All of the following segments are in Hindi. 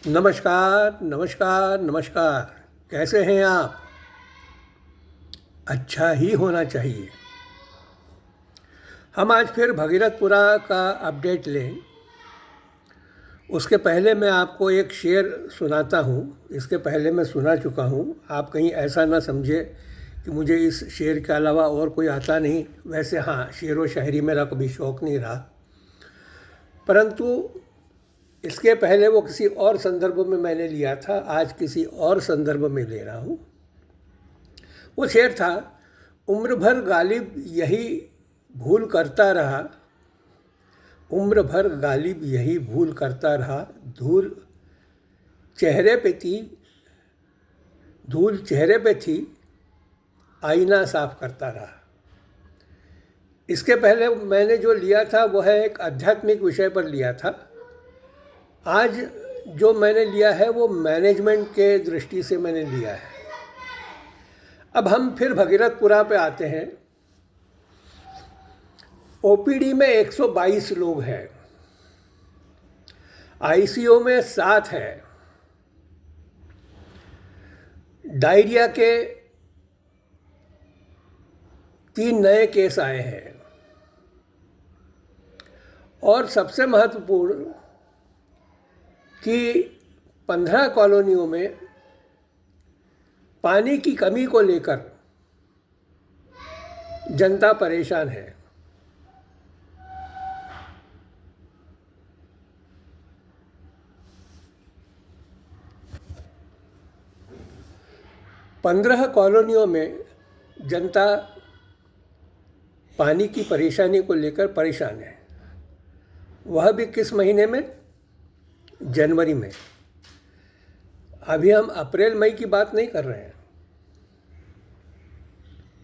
नमस्कार, नमस्कार, नमस्कार। कैसे हैं आप? अच्छा ही होना चाहिए। हम आज फिर भगीरथपुरा का अपडेट लें। उसके पहले मैं आपको एक शेर सुनाता हूँ। इसके पहले मैं सुना चुका हूँ। आप कहीं ऐसा ना समझे कि मुझे इस शेर के अलावा और कोई आता नहीं। वैसे हाँ, शेर व शायरी मेरा कभी शौक़ नहीं रहा, परंतु इसके पहले वो किसी और संदर्भ में मैंने लिया था। आज किसी और संदर्भ में ले रहा हूँ। वो शेर था, उम्र भर गालिब यही भूल करता रहा, उम्र भर गालिब यही भूल करता रहा, धूल चेहरे पे थी, धूल चेहरे पे थी, आईना साफ करता रहा। इसके पहले मैंने जो लिया था वो है एक आध्यात्मिक विषय पर लिया था। आज जो मैंने लिया है वो मैनेजमेंट के दृष्टि से मैंने लिया है। अब हम फिर भगीरथपुरा पे आते हैं। ओपीडी में 122 लोग हैं, आईसीयू में 7 है, डायरिया के 3 नए केस आए हैं, और सबसे महत्वपूर्ण कि 15 कॉलोनियों में पानी की कमी को लेकर जनता परेशान है। पंद्रह कॉलोनियों में जनता पानी की परेशानी को लेकर परेशान है। वह भी किस महीने में? जनवरी में। अभी हम अप्रैल मई की बात नहीं कर रहे हैं।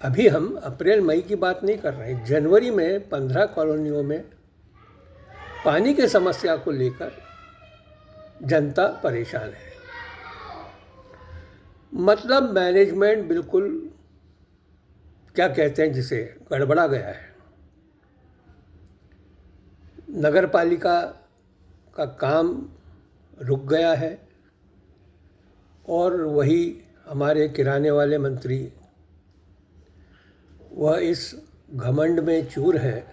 अभी हम अप्रैल मई की बात नहीं कर रहे हैं। जनवरी में 15 कॉलोनियों में पानी की समस्या को लेकर जनता परेशान है। मतलब मैनेजमेंट बिल्कुल, क्या कहते हैं जिसे, गड़बड़ा गया है। नगर पालिका का काम रुक गया है, और वही हमारे किराने वाले मंत्री, वह इस घमंड में चूर है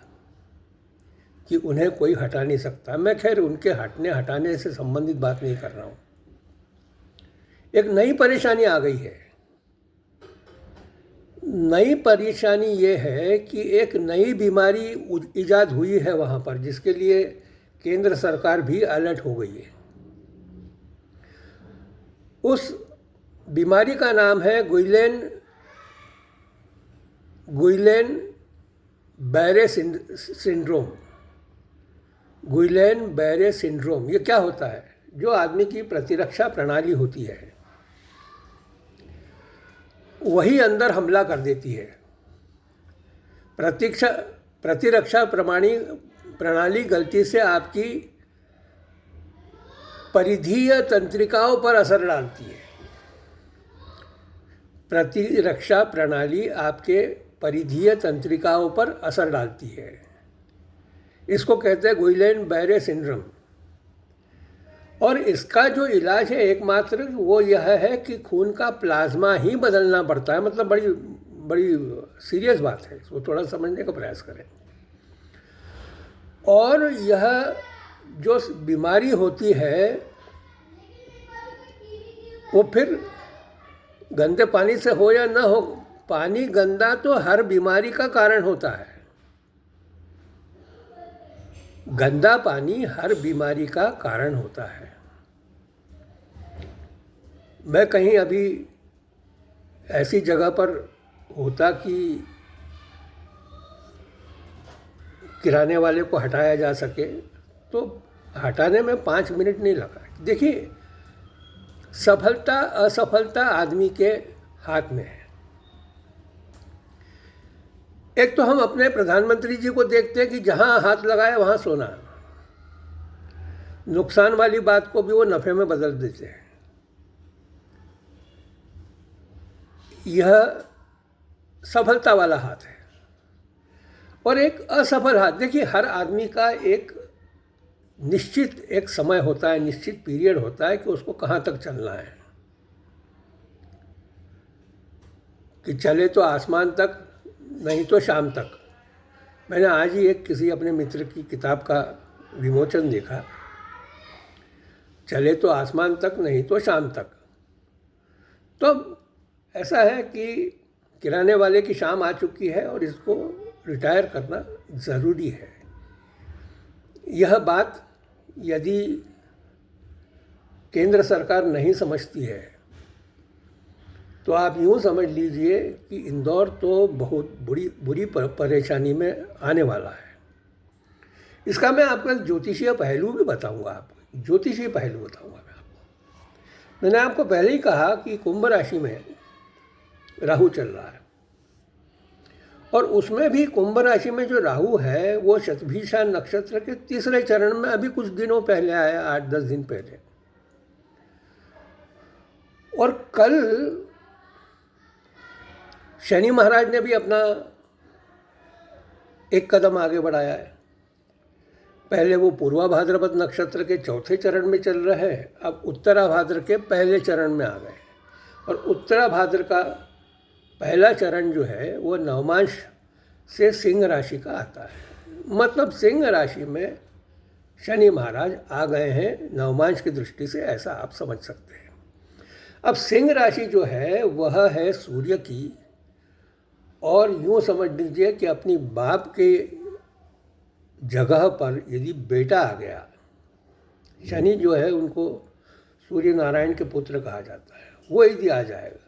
कि उन्हें कोई हटा नहीं सकता। मैं खैर उनके हटाने से संबंधित बात नहीं कर रहा हूँ। एक नई परेशानी आ गई है। नई परेशानी ये है कि एक नई बीमारी इजाद हुई है वहाँ पर, जिसके लिए केंद्र सरकार भी अलर्ट हो गई है। उस बीमारी का नाम है गुइलेन बैरे सिंड्रोम। गुइलेन बैरे सिंड्रोम ये क्या होता है? जो आदमी की प्रतिरक्षा प्रणाली होती है वही अंदर हमला कर देती है। प्रतिरक्षा प्रणाली गलती से आपकी परिधीय तंत्रिकाओं पर असर डालती है। प्रतिरक्षा प्रणाली आपके परिधीय तंत्रिकाओं पर असर डालती है। इसको कहते हैं गुइलेन बैरे सिंड्रोम। और इसका जो इलाज है एकमात्र वो यह है कि खून का प्लाज्मा ही बदलना पड़ता है। मतलब बड़ी बड़ी सीरियस बात है, इसको थोड़ा समझने का प्रयास करें। और यह जो बीमारी होती है वो फिर गंदे पानी से हो या ना हो, पानी गंदा तो हर बीमारी का कारण होता है। गंदा पानी हर बीमारी का कारण होता है। मैं कहीं अभी ऐसी जगह पर होता कि किराने वाले को हटाया जा सके, तो हटाने में 5 मिनट नहीं लगा। देखिए, सफलता असफलता आदमी के हाथ में है। एक तो हम अपने प्रधानमंत्री जी को देखते हैं कि जहां हाथ लगाया वहां सोना। नुकसान वाली बात को भी वो नफ़े में बदल देते हैं। यह सफलता वाला हाथ है। और एक असफल हाथ। देखिए, हर आदमी का एक निश्चित एक समय होता है, निश्चित पीरियड होता है कि उसको कहाँ तक चलना है, कि चले तो आसमान तक, नहीं तो शाम तक। मैंने आज ही एक किसी अपने मित्र की किताब का विमोचन देखा, चले तो आसमान तक, नहीं तो शाम तक। तो ऐसा है कि किराने वाले की शाम आ चुकी है और इसको रिटायर करना ज़रूरी है। यह बात यदि केंद्र सरकार नहीं समझती है तो आप यूँ समझ लीजिए कि इंदौर तो बहुत बुरी परेशानी में आने वाला है। इसका मैं आपको एक ज्योतिषीय पहलू भी बताऊंगा, आपको ज्योतिषीय पहलू बताऊंगा मैं आपको। मैंने आपको पहले ही कहा कि कुंभ राशि में राहु चल रहा है, और उसमें भी कुंभ राशि में जो राहु है वो शतभिषा नक्षत्र के तीसरे चरण में अभी कुछ दिनों पहले आया, 8-10 दिन पहले। और कल शनि महाराज ने भी अपना एक कदम आगे बढ़ाया है। पहले वो पूर्वा भाद्रपद नक्षत्र के चौथे चरण में चल रहे हैं, अब उत्तरा भाद्र के पहले चरण में आ गए। और उत्तरा भाद्र का पहला चरण जो है वो नवमांश से सिंह राशि का आता है। मतलब सिंह राशि में शनि महाराज आ गए हैं नवमांश की दृष्टि से, ऐसा आप समझ सकते हैं। अब सिंह राशि जो है वह है सूर्य की, और यूँ समझ लीजिए कि अपनी बाप के जगह पर यदि बेटा आ गया, शनि जो है उनको सूर्य नारायण के पुत्र कहा जाता है, वो यदि आ जाएगा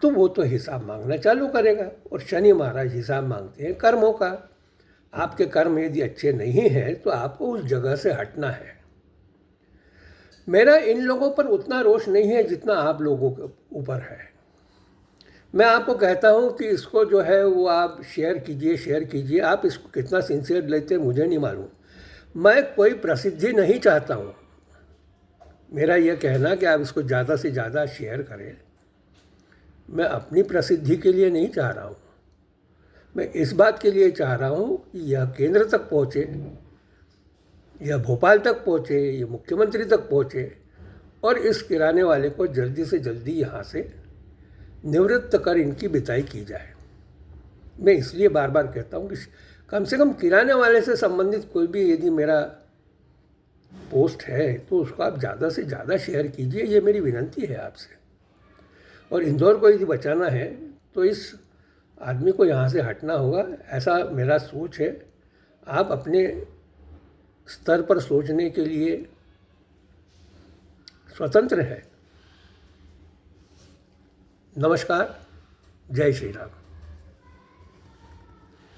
तो वो तो हिसाब मांगना चालू करेगा। और शनि महाराज हिसाब मांगते हैं कर्मों का। आपके कर्म यदि अच्छे नहीं हैं तो आपको उस जगह से हटना है। मेरा इन लोगों पर उतना रोष नहीं है जितना आप लोगों के ऊपर है। मैं आपको कहता हूँ कि इसको जो है वो आप शेयर कीजिए। आप इसको कितना सिंसियर लेते हैं मुझे नहीं मालूम। मैं कोई प्रसिद्धि नहीं चाहता हूँ। मेरा यह कहना कि आप इसको ज़्यादा से ज़्यादा शेयर करें, मैं अपनी प्रसिद्धि के लिए नहीं चाह रहा हूँ। मैं इस बात के लिए चाह रहा हूँ कि यह केंद्र तक पहुँचे, यह भोपाल तक पहुँचे, यह मुख्यमंत्री तक पहुँचे, और इस किराने वाले को जल्दी से जल्दी यहाँ से निवृत्त कर इनकी बिताई की जाए। मैं इसलिए बार बार कहता हूँ कि कम से कम किराने वाले से संबंधित कोई भी यदि मेरा पोस्ट है तो उसको आप ज़्यादा से ज़्यादा शेयर कीजिए, ये मेरी विनंती है आपसे। और इंदौर को यदि बचाना है तो इस आदमी को यहाँ से हटना होगा, ऐसा मेरा सोच है। आप अपने स्तर पर सोचने के लिए स्वतंत्र हैं। नमस्कार, जय श्री राम।